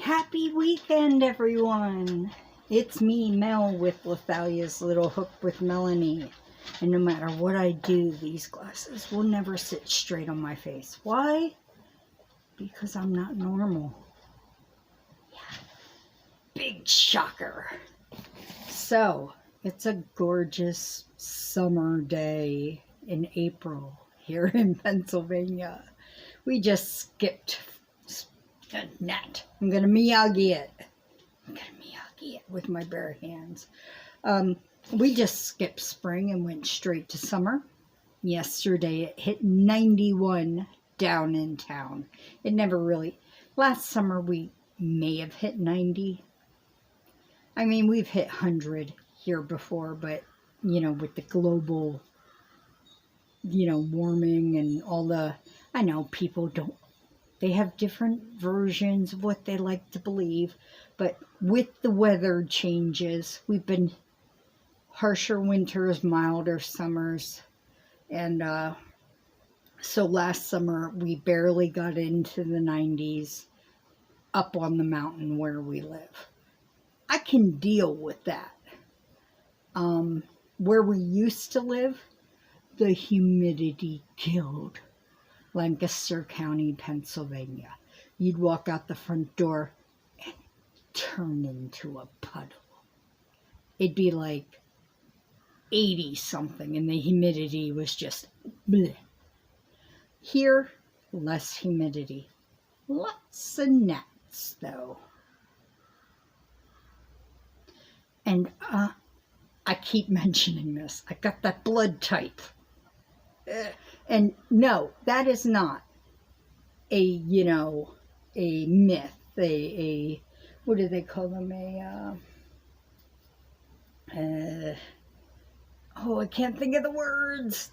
Happy weekend, everyone! It's me, Mel, with Lethalia's Little Hook with Melanie. And no matter what I do, these glasses will never sit straight on my face. Why? Because I'm not normal. Yeah. Big shocker. So, it's a gorgeous summer day in April here in Pennsylvania. We just skipped a gnat. I'm going to Miyagi it. I'm going to Miyagi it with my bare hands. We just skipped spring and went straight to summer. Yesterday it hit 91 down in town. It never really... Last summer we may have hit 90. I mean, we've hit 100 here before, but, you know, with the global, you know, warming and all the... I know people don't... They have different versions of what they like to believe, but with the weather changes, we've been harsher winters, milder summers, and so last summer we barely got into the 90s up on the mountain where we live. I can deal with that. Where we used to live, the humidity killed. Lancaster County, Pennsylvania. You'd walk out the front door and turn into a puddle. It'd be like 80 something and the humidity was just bleh. Here, less humidity. Lots of gnats though. And I keep mentioning this. I got that blood type. And no, that is not a, you know, a myth, what do they call them, oh, I can't think of the words,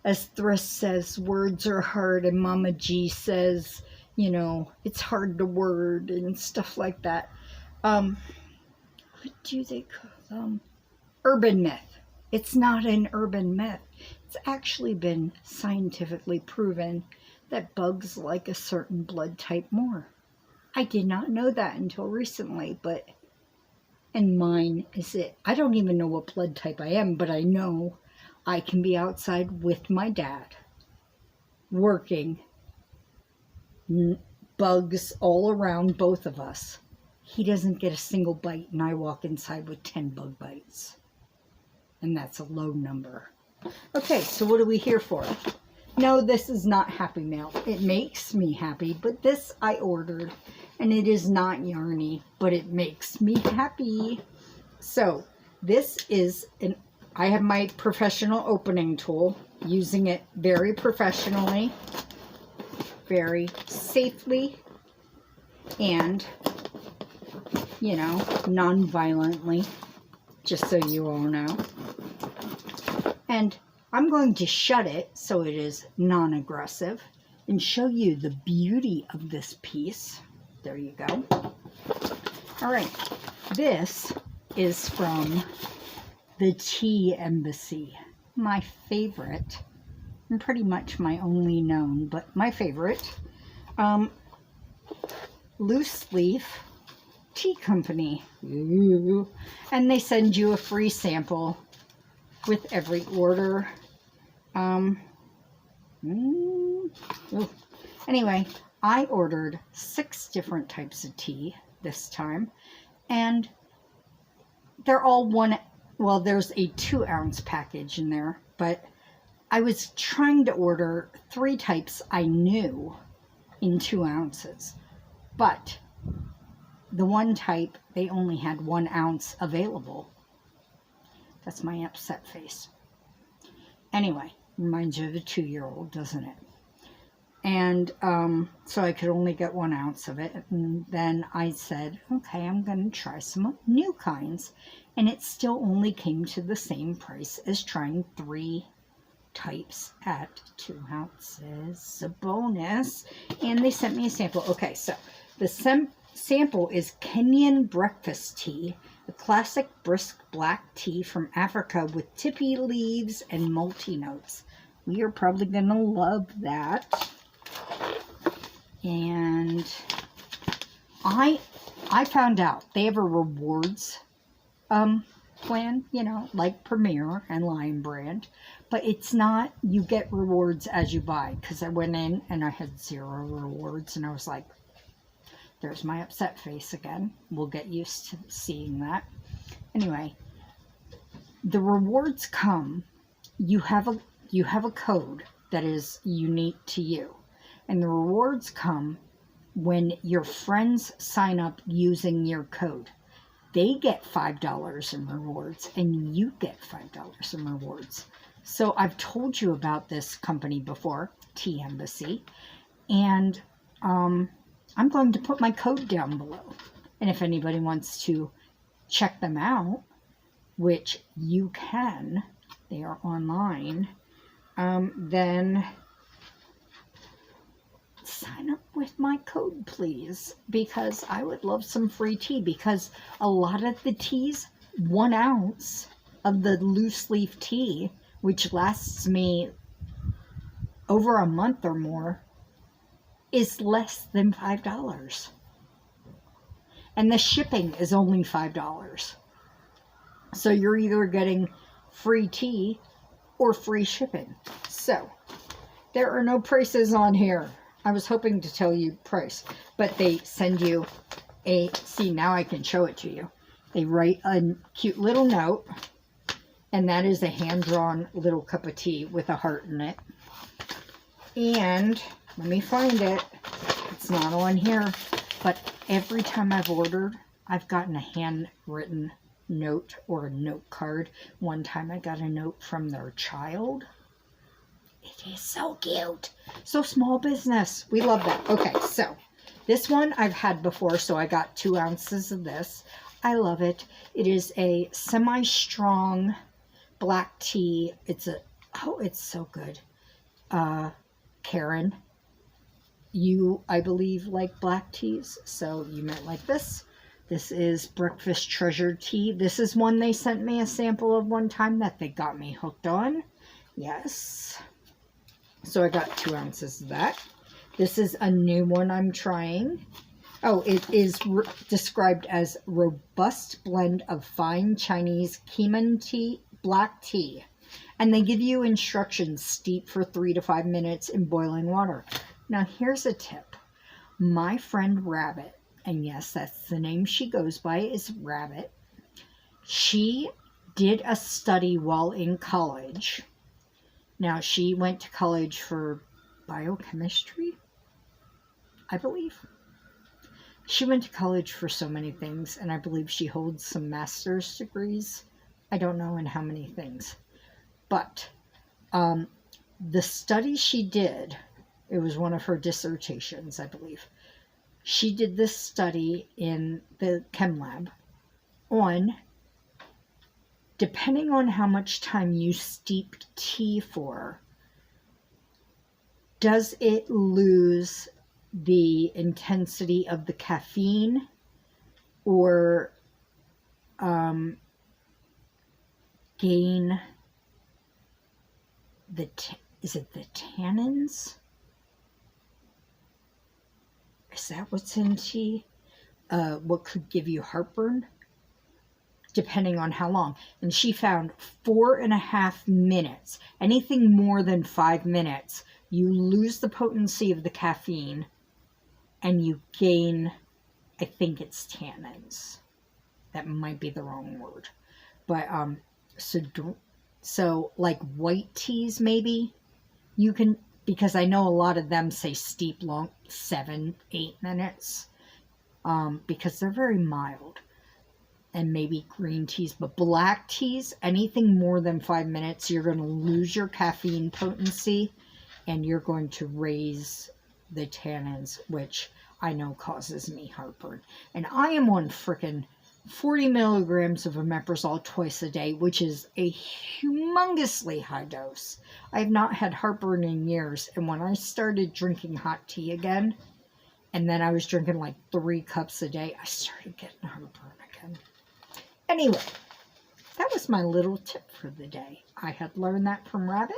as Thriss says, words are hard, and Mama G says, you know, it's hard to word, and stuff like that. What do they call them? Urban myth. It's not an urban myth. It's actually been scientifically proven that bugs like a certain blood type more. I did not know that until recently, and mine is it. I don't even know what blood type I am, but I know I can be outside with my dad, working, bugs all around both of us. He doesn't get a single bite, and I walk inside with 10 bug bites. And that's a low number. Okay, so what are we here for? No, this is not Happy Mail. It makes me happy, but this I ordered, and it is not yarny, but it makes me happy. So, this is I have my professional opening tool, using it very professionally, very safely, and, you know, non-violently, just so you all know. And I'm going to shut it so it is non-aggressive and show you the beauty of this piece. There you go. All right, this is from the Tea Embassy, my favorite, and pretty much my only known, but my favorite, loose leaf tea company. Ooh. And they send you a free sample with every order. Anyway, I ordered 6 different types of tea this time, and they're all well, there's a 2-ounce package in there, but I was trying to order 3 types I knew in 2 ounces, but the one type, they only had 1 ounce available. That's my upset face. Anyway, reminds you of a 2-year-old, doesn't it? And so I could only get 1 ounce of it. And then I said, okay, I'm going to try some new kinds. And it still only came to the same price as trying 3 types at 2 ounces. A bonus. And they sent me a sample. Okay, so the sample is Kenyan breakfast tea, a classic brisk black tea from Africa with tippy leaves and multi-notes. We are probably going to love that. And I found out they have a rewards plan, you know, like Premier and Lion Brand, but it's not you get rewards as you buy, because I went in and I had 0 rewards and I was like, there's my upset face again. We'll get used to seeing that. Anyway, the rewards come, you have a code that is unique to you, and the rewards come when your friends sign up using your code. They get $5 in rewards, and you get $5 in rewards. So I've told you about this company before, Tea Embassy, and I'm going to put my code down below. And if anybody wants to check them out, which you can, they are online, then sign up with my code, please, because I would love some free tea, because a lot of the teas, 1 ounce of the loose leaf tea, which lasts me over a month or more, is less than $5. And the shipping is only $5. So you're either getting free tea or free shipping. So there are no prices on here. I was hoping to tell you price, but they send you a, see, now I can show it to you. They write a cute little note, and that is a hand-drawn little cup of tea with a heart in it. And let me find it. It's not on here, but every time I've ordered, I've gotten a handwritten note or a note card. One time I got a note from their child. It is so cute. So small business. We love that. Okay, so this one I've had before, so I got 2 ounces of this. I love it. It is a semi-strong black tea. It's a, oh, it's so good. Karen, you, I believe, like black teas, so you might like this. This is Breakfast Treasure Tea. This is one they sent me a sample of one time that they got me hooked on. Yes. So I got 2 ounces of that. This is a new one I'm trying. Oh, it is described as robust blend of fine Chinese Keeman tea, black tea. And they give you instructions: steep for 3 to 5 minutes in boiling water. Now here's a tip. My friend Rabbit, and yes, that's the name she goes by, is Rabbit. She did a study while in college. Now, she went to college for biochemistry, I believe. She went to college for so many things, and I believe she holds some master's degrees. I don't know in how many things. But the study she did, it was one of her dissertations, I believe. She did this study in the chem lab on, depending on how much time you steep tea for, does it lose the intensity of the caffeine or gain the, is it the tannins? Is that what's in tea? What could give you heartburn? Depending on how long. And she found 4.5 minutes. Anything more than 5 minutes, you lose the potency of the caffeine and you gain, I think it's tannins. That might be the wrong word. But, so like white teas maybe, you can, because I know a lot of them say steep long, 7-8 minutes, because they're very mild. And maybe green teas, but black teas, anything more than 5 minutes, you're going to lose your caffeine potency and you're going to raise the tannins, which I know causes me heartburn. And I am on frickin' 40 milligrams of omeprazole twice a day, which is a humongously high dose. I have not had heartburn in years, and when I started drinking hot tea again, and then I was drinking like 3 cups a day, I started getting heartburn again. Anyway, that was my little tip for the day. I had learned that from Rabbit,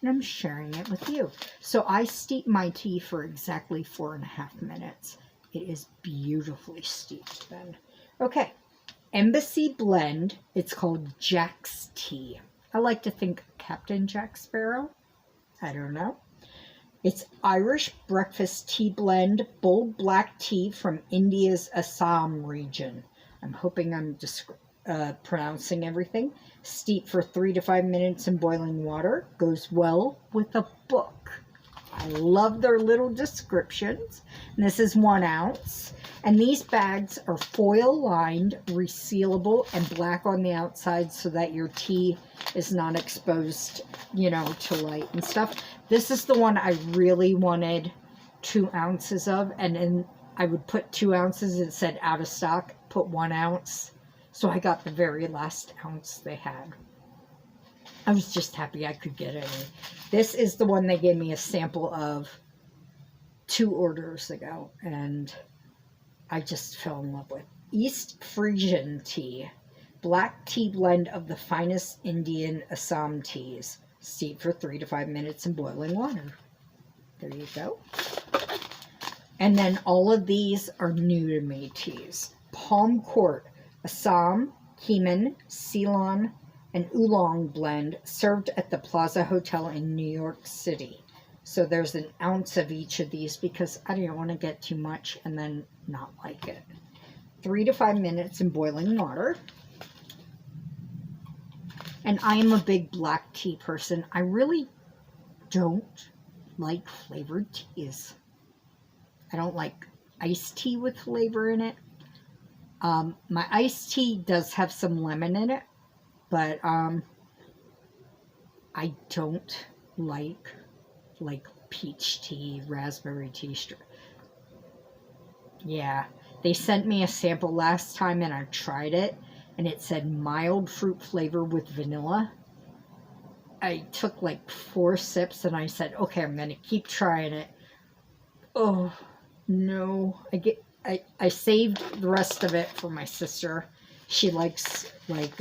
and I'm sharing it with you. So I steep my tea for exactly 4.5 minutes. It is beautifully steeped then. Okay, Embassy Blend. It's called Jack's Tea. I like to think Captain Jack Sparrow. I don't know. It's Irish breakfast tea blend, bold black tea from India's Assam region. I'm hoping I'm pronouncing everything. Steep for 3 to 5 minutes in boiling water. Goes well with a book. I love their little descriptions. And this is 1 ounce. And these bags are foil lined, resealable, and black on the outside so that your tea is not exposed, you know, to light and stuff. This is the one I really wanted 2 ounces of, and then I would put 2 ounces. It said out of stock, put 1 ounce. So I got the very last ounce they had. I was just happy I could get any. This is the one they gave me a sample of 2 orders ago, and I just fell in love with. East Frisian tea. Black tea blend of the finest Indian Assam teas. Steep for 3 to 5 minutes in boiling water. There you go. And then all of these are new to me teas. Palm Court, Assam, Keeman, Ceylon, and Oolong blend served at the Plaza Hotel in New York City. So there's 1 ounce of each of these because I didn't want to get too much and then not like it. 3 to 5 minutes in boiling water. And I am a big black tea person. I really don't like flavored teas. I don't like iced tea with flavor in it. My iced tea does have some lemon in it, but I don't like peach tea, raspberry tea. Yeah, they sent me a sample last time and I tried it, and it said mild fruit flavor with vanilla. I took like 4 sips and I said, okay, I'm going to keep trying it. Oh, no. I saved the rest of it for my sister. She likes like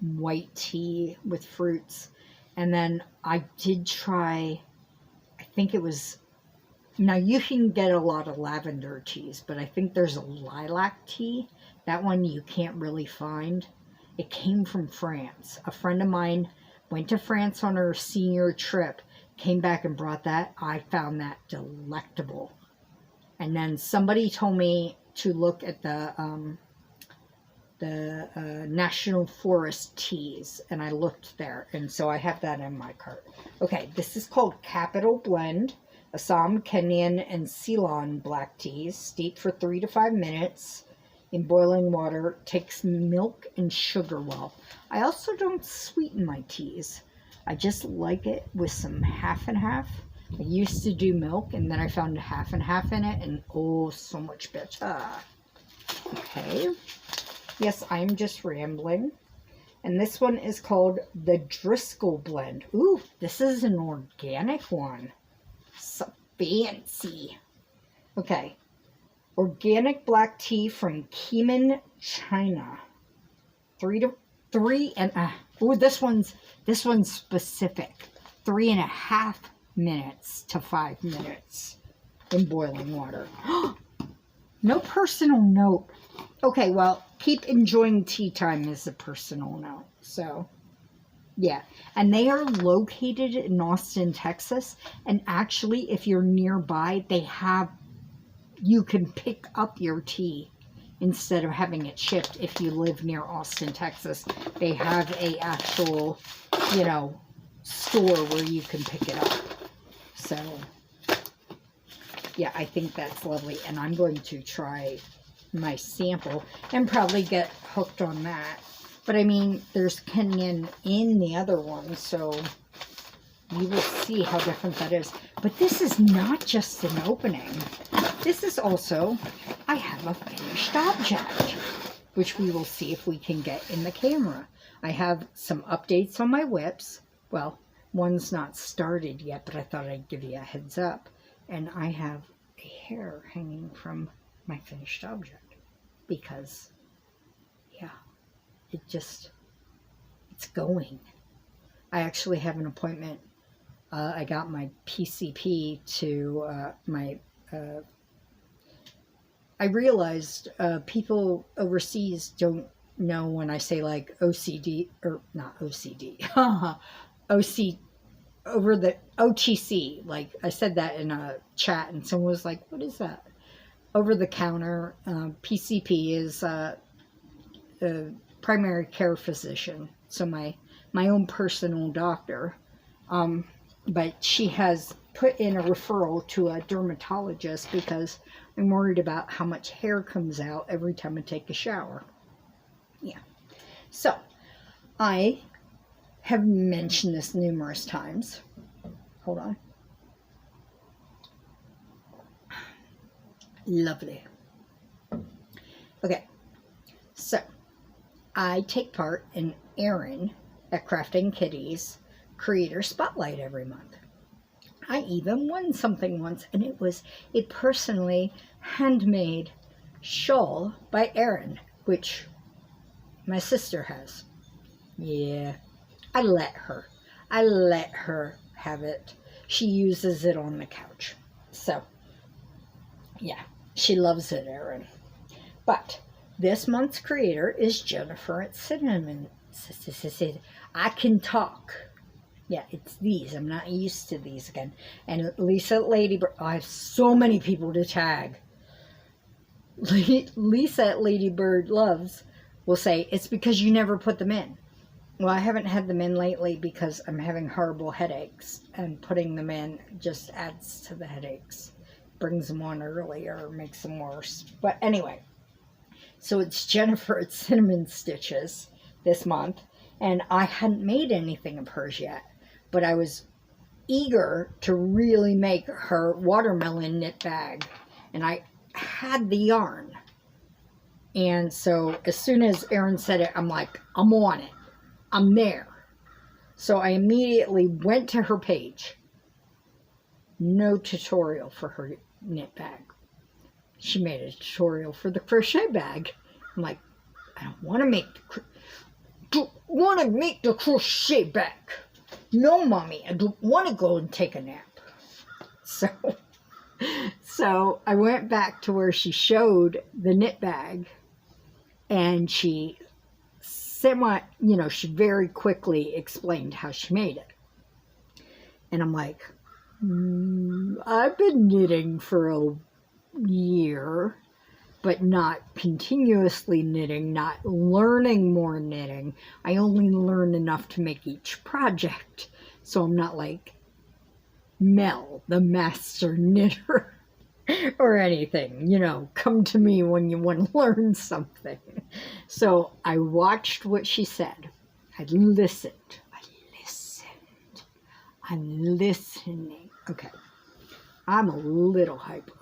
white tea with fruits. And then I did try, I think it was, now you can get a lot of lavender teas, but I think there's a lilac tea. That one you can't really find. It came from France. A friend of mine went to France on her senior trip, came back and brought that. I found that delectable. And then somebody told me to look at the National Forest teas, and I looked there, and so I have that in my cart. Okay, this is called Capital Blend, Assam, Kenyan, and Ceylon black teas, steeped for 3 to 5 minutes in boiling water. Takes milk and sugar well. I also don't sweeten my teas. I just like it with some half and half. I used to do milk, and then I found half and half in it, and oh, so much better. Okay. Yes, I'm just rambling. And this one is called the Driscoll Blend. Ooh, this is an organic one. So fancy. Okay. Organic black tea from Keeman, China. 3 to 3 and oh, this one's specific. 3.5 minutes to 5 minutes in boiling water. No personal note. Okay, well, keep enjoying tea time is a personal note. So, yeah. And they are located in Austin, Texas. And actually, if you're nearby, you can pick up your tea instead of having it shipped. If you live near Austin, Texas, they have a actual, store where you can pick it up. So, yeah, I think that's lovely. And I'm going to try my sample and probably get hooked on that. But I mean, there's Kenyan in the other one, so you will see how different that is. But this is not just an opening. This is also, I have a finished object, which we will see if we can get in the camera. I have some updates on my WIPs. Well, one's not started yet, but I thought I'd give you a heads up. And I have a hair hanging from my finished object because, yeah, it's going. I actually have an appointment. I got my PCP to my I realized people overseas don't know when I say like OCD, or not OCD, OC, over the OTC. Like I said that in a chat and someone was like, what is that? Over the counter. PCP is a primary care physician. So my own personal doctor. But she has put in a referral to a dermatologist because I'm worried about how much hair comes out every time I take a shower. Yeah. So, I have mentioned this numerous times. Hold on. Lovely. Okay. So, I take part in Erin at Crafting Kitties Creator Spotlight every month. I even won something once, and it was a personally handmade shawl by Erin, which my sister has. Yeah, I let her have it. She uses it on the couch. So, yeah, she loves it, Erin. But this month's creator is Jennifer at Cinnamon. I can talk. Yeah, it's these. I'm not used to these again. And Lisa at Ladybird. I have so many people to tag. Lisa at Ladybird Loves will say, it's because you never put them in. Well, I haven't had them in lately because I'm having horrible headaches. And putting them in just adds to the headaches. Brings them on earlier or makes them worse. But anyway. So it's Jennifer at Cinnamon Stitches this month. And I hadn't made anything of hers yet. But I was eager to really make her watermelon knit bag. And I had the yarn. And so as soon as Erin said it, I'm like, I'm on it. I'm there. So I immediately went to her page. No tutorial for her knit bag. She made a tutorial for the crochet bag. I'm like, I don't want to make the crochet bag. No, Mommy, I don't want to go and take a nap. So I went back to where she showed the knit bag, and she she very quickly explained how she made it. And I'm like, I've been knitting for a year, but not continuously knitting, not learning more knitting. I only learn enough to make each project. So I'm not like Mel, the master knitter, or anything. Come to me when you want to learn something. So I watched what she said. I listened. I'm listening. Okay. I'm a little hyper.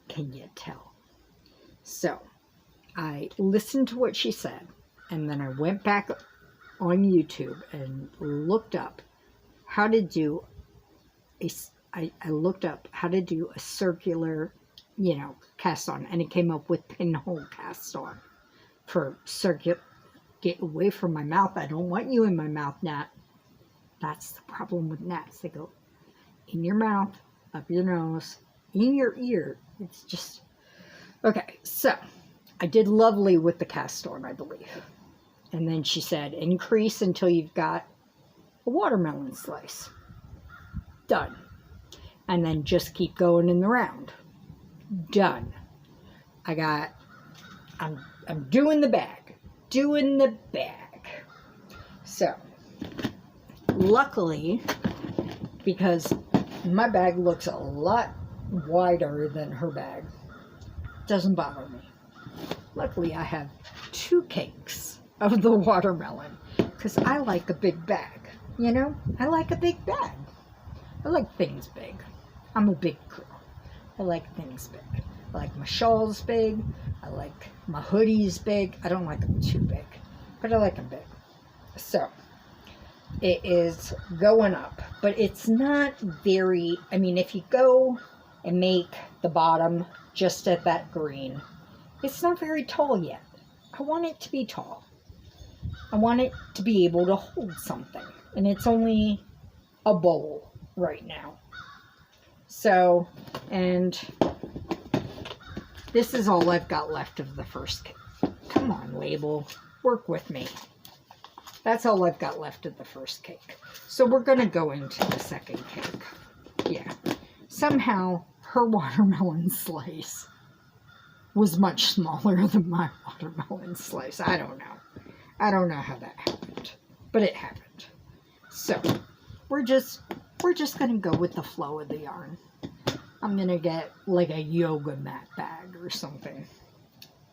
Can you tell? So, I listened to what she said, and then I went back on YouTube and looked up how to do I looked up how to do a circular, cast on, and it came up with pinhole cast on for circular. Get away from my mouth. I don't want you in my mouth, Nat. That's the problem with gnats. They go in your mouth, up your nose, in your ear. It's just... Okay, so I did lovely with the cast on, I believe. And then she said, increase until you've got a watermelon slice. Done. And then just keep going in the round. Done. I'm doing the bag. Doing the bag. So, luckily, because my bag looks a lot wider than her bag, doesn't bother me. Luckily, I have 2 cakes of the watermelon because I like a big bag. I like a big bag. I like things big. I'm a big girl. I like things big. I like my shawls big. I like my hoodies big. I don't like them too big, but I like them big. So, it is going up, but it's not very... if you go and make the bottom just at that green, it's not very tall yet. I want it to be tall. I want it to be able to hold something, and it's only a bowl right now. So, and This is all I've got left of the first cake. Come on, label. Work with me. That's all I've got left of the first cake. So we're going to go into the second cake. Yeah. Somehow, her watermelon slice was much smaller than my watermelon slice. I don't know. I don't know how that happened. But it happened. So, we're just going to go with the flow of the yarn. I'm going to get like a yoga mat bag or something.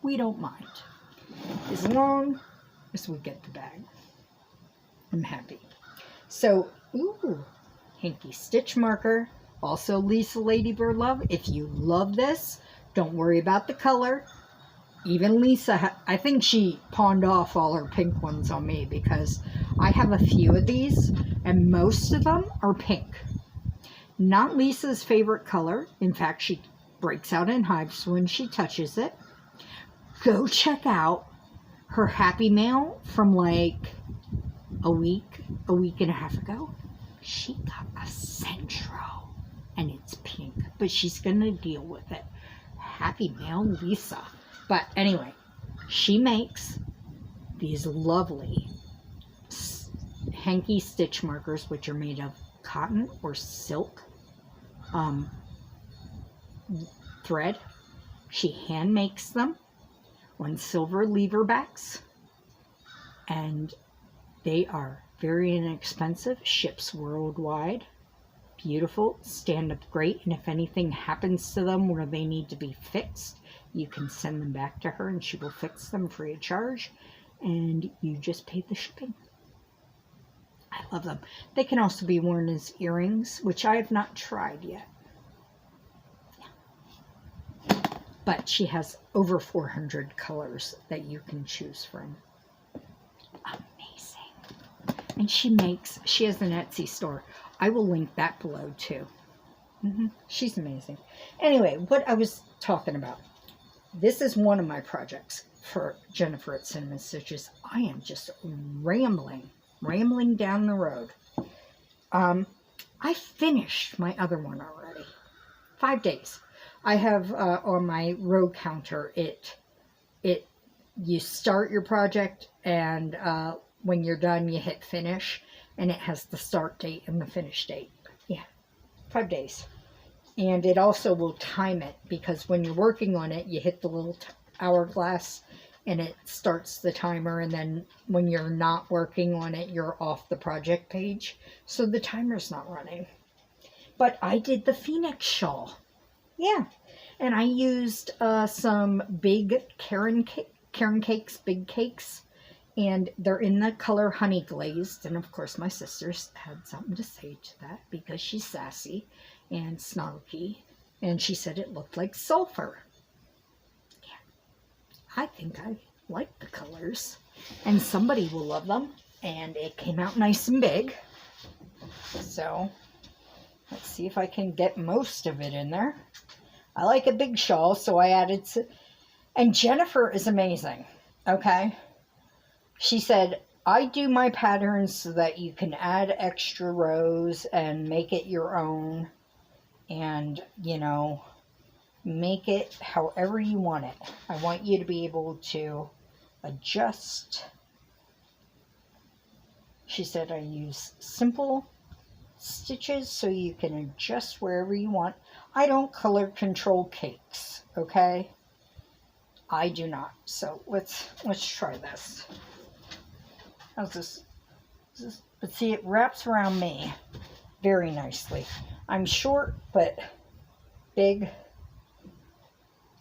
We don't mind. As long as we get the bag. I'm happy. So, ooh, hanky stitch marker. Also Lisa Ladybird Love. If you love this, don't worry about the color. Even Lisa, I think she pawned off all her pink ones on me because I have a few of these and most of them are pink. Not Lisa's favorite color. In fact, she breaks out in hives when she touches it. Go check out her Happy Mail from like a week and a half ago. She got a Centro and it's pink, but she's going to deal with it. Happy Mail Lisa. But anyway, she makes these lovely hanky stitch markers, which are made of cotton or silk thread. She hand makes them on silver lever backs, and they are very inexpensive, ships worldwide, beautiful, stand up great, and if anything happens to them where they need to be fixed, you can send them back to her and she will fix them free of charge, and you just pay the shipping. I love them. They can also be worn as earrings, which I have not tried yet. But she has over 400 colors that you can choose from. Amazing. And she has an Etsy store. I will link that below too. She's amazing. Anyway, what I was talking about. This is one of my projects for Jennifer at Cinnamon Stitches. I am just rambling down the road. I finished my other one already. 5 days. I have on my row counter, you start your project, and when you're done, you hit finish, and it has the start date and the finish date. Yeah, 5 days. And it also will time it, because when you're working on it, you hit the little hourglass, and it starts the timer, and then when you're not working on it, you're off the project page, so the timer's not running. But I did the Phoenix shawl. Yeah, and I used some big Karen Cakes, big cakes, and they're in the color Honey Glazed, and of course my sisters had something to say to that because she's sassy and snarky, and she said it looked like sulfur. Yeah, I think I like the colors, and somebody will love them, and it came out nice and big, so let's see if I can get most of it in there. I like a big shawl, so I added and Jennifer is amazing, okay? She said, I do my patterns so that you can add extra rows and make it your own, and, you know, make it however you want it. I want you to be able to adjust. She said, I use simple stitches so you can adjust wherever you want. I don't color control cakes, okay? I do not. So let's try this. How's this? But see, it wraps around me very nicely. I'm short but big.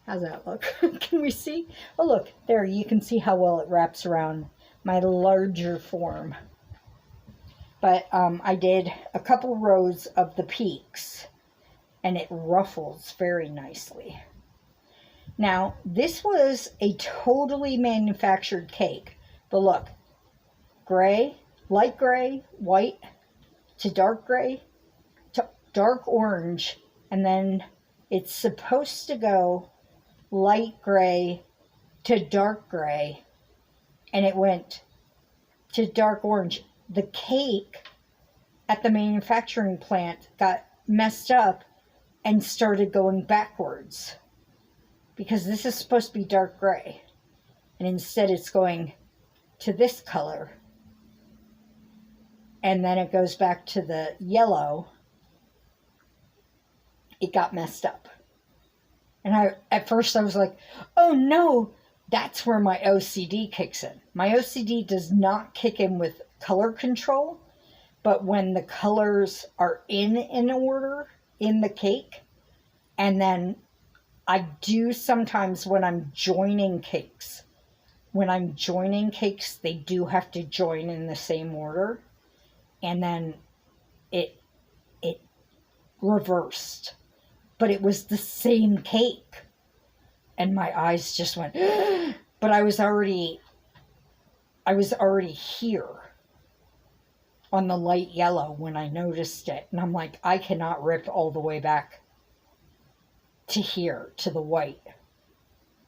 How's that look? Can we see? Oh look, there, you can see how well it wraps around my larger form. But I did a couple rows of the peaks, and it ruffles very nicely. Now, this was a totally manufactured cake, but look, gray, light gray, white, to dark gray, to dark orange, and then it's supposed to go light gray to dark gray, and it went to dark orange. The cake at the manufacturing plant got messed up and started going backwards. because this is supposed to be dark gray. And instead it's going to this color. And then it goes back to the yellow. It got messed up. And at first I was like, oh no, that's where my OCD kicks in. My OCD does not kick in with color control, but when the colors are in order in the cake, and then I do sometimes when I'm joining cakes. When I'm joining cakes, they do have to join in the same order. And then it reversed. But it was the same cake. And my eyes just went, but I was already here on the light yellow when I noticed it. And I'm like, I cannot rip all the way back to here, to the white.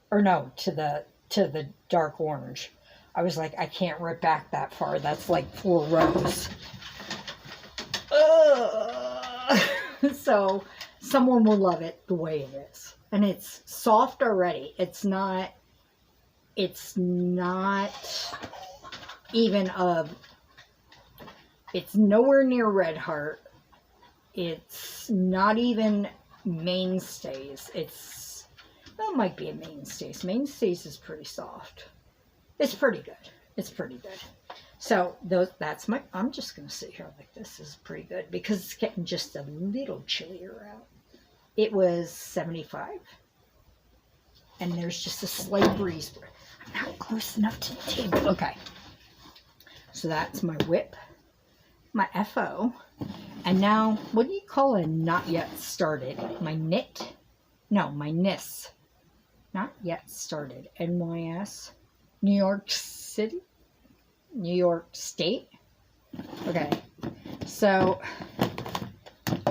Or no, to the dark orange. I was like, I can't rip back that far. That's like 4 rows. So someone will love it the way it is. And it's soft already. It's not even it's nowhere near Red Heart. It's not even Mainstays. Well, it might be a Mainstays. Mainstays is pretty soft. It's pretty good. It's pretty good. So I'm just going to sit here like this. This is pretty good because it's getting just a little chillier out. It was 75. And there's just a slight breeze. I'm not close enough to the table. Okay. So that's my WIP, my FO. And now, what do you call a not yet started? My knit? No, my NYS. Not yet started. NYS. New York City? New York State? Okay. So,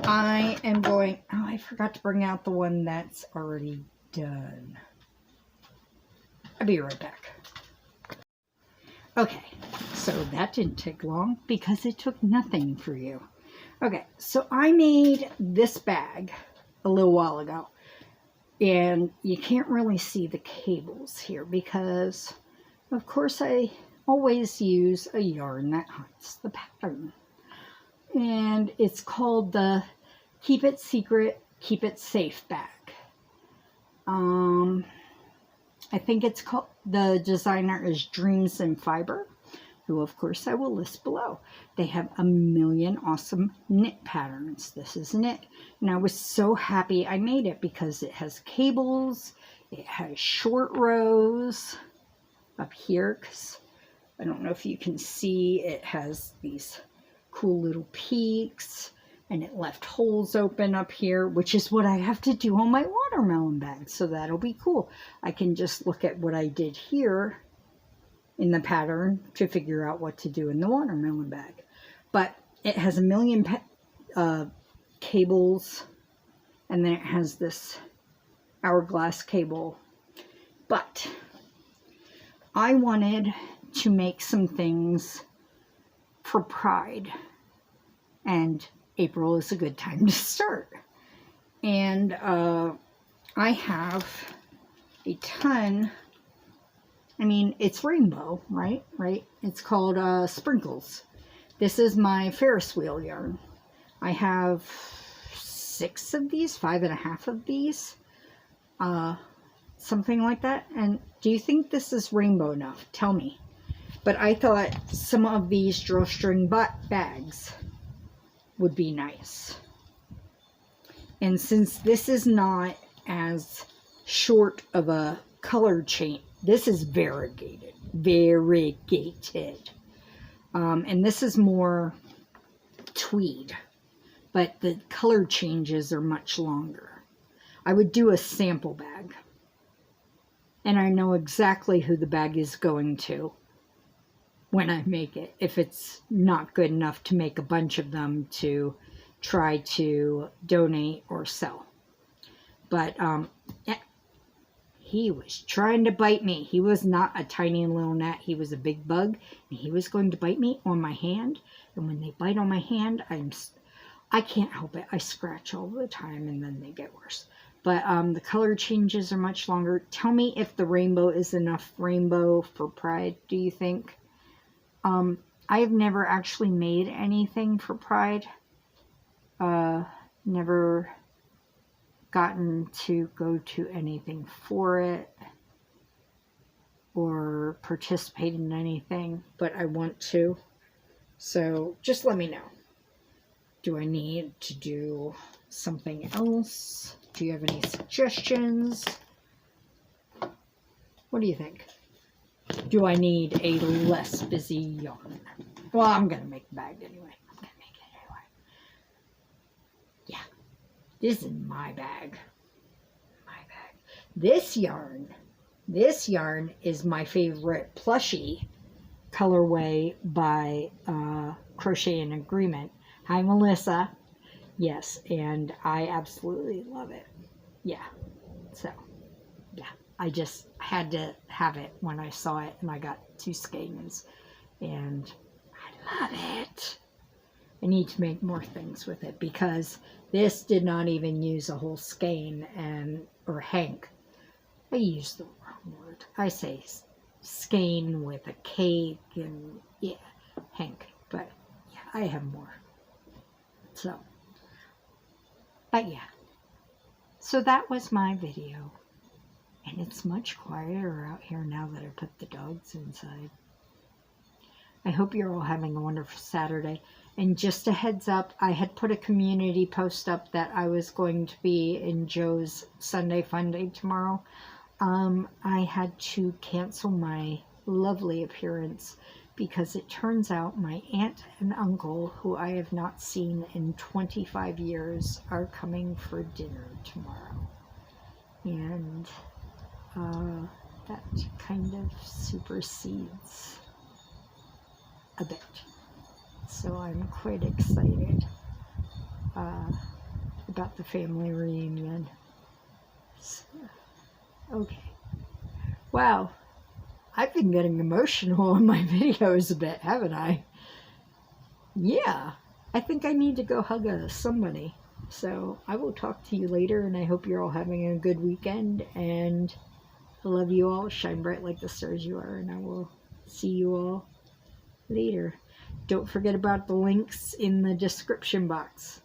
I am going... Oh, I forgot to bring out the one that's already done. I'll be right back. Okay. So, that didn't take long because it took nothing for you. Okay. So, I made this bag a little while ago. And you can't really see the cables here because, of course, I always use a yarn that hides the pattern. And it's called the Keep It Secret, Keep It Safe bag. I think it's called, the designer is Dreams in Fiber, who of course I will list below. They have a million awesome knit patterns. This is knit. And I was so happy I made it because it has cables, it has short rows up here, because I don't know if you can see, it has these cool little peaks, and it left holes open up here, which is what I have to do on my watermelon bag. So that'll be cool. I can just look at what I did here in the pattern to figure out what to do in the watermelon bag. But it has a million cables, and then it has this hourglass cable. But I wanted to make some things for Pride, and April is a good time to start. And I have a ton. I mean, it's rainbow, right? It's called Sprinkles. This is my Ferris wheel yarn. I have 6 of these, 5.5 of these, something like that. And do you think this is rainbow enough? Tell me. But I thought some of these drawstring bags would be nice. And since this is not as short of a color chain, this is variegated. And this is more tweed, but the color changes are much longer. I would do a sample bag, and I know exactly who the bag is going to when I make it, if it's not good enough to make a bunch of them to try to donate or sell. But yeah, he was trying to bite me. He was not a tiny little gnat. He was a big bug, and he was going to bite me on my hand. And when they bite on my hand, I can't help it. I scratch all the time, and then they get worse. But the color changes are much longer. Tell me if the rainbow is enough rainbow for Pride, do you think? I have never actually made anything for Pride. Never gotten to go to anything for it or participate in anything, but I want to. So just let me know. Do I need to do something else? Do you have any suggestions? What do you think? Do I need a less busy yarn? Well, I'm going to make the bag anyway. I'm going to make it anyway. Yeah. This is my bag. My bag. This yarn is my favorite Plushy colorway by Crochet in Agreement. Hi, Melissa. Yes, and I absolutely love it. Yeah. So, yeah. I just had to have it when I saw it, and I got 2 skeins, and I love it. I need to make more things with it because this did not even use a whole skein or hank. I used the wrong word. I say skein with a cake and yeah, hank. But yeah, I have more. So, but yeah. So that was my video. And it's much quieter out here now that I put the dogs inside. I hope you're all having a wonderful Saturday. And just a heads up, I had put a community post up that I was going to be in Joe's Sunday Fun Day tomorrow. I had to cancel my lovely appearance because it turns out my aunt and uncle, who I have not seen in 25 years, are coming for dinner tomorrow. And that kind of supersedes a bit. So I'm quite excited about the family reunion. So, okay. Wow. I've been getting emotional in my videos a bit, haven't I? Yeah. I think I need to go hug somebody. So I will talk to you later, and I hope you're all having a good weekend. And I love you all. Shine bright like the stars you are. And I will see you all later. Don't forget about the links in the description box.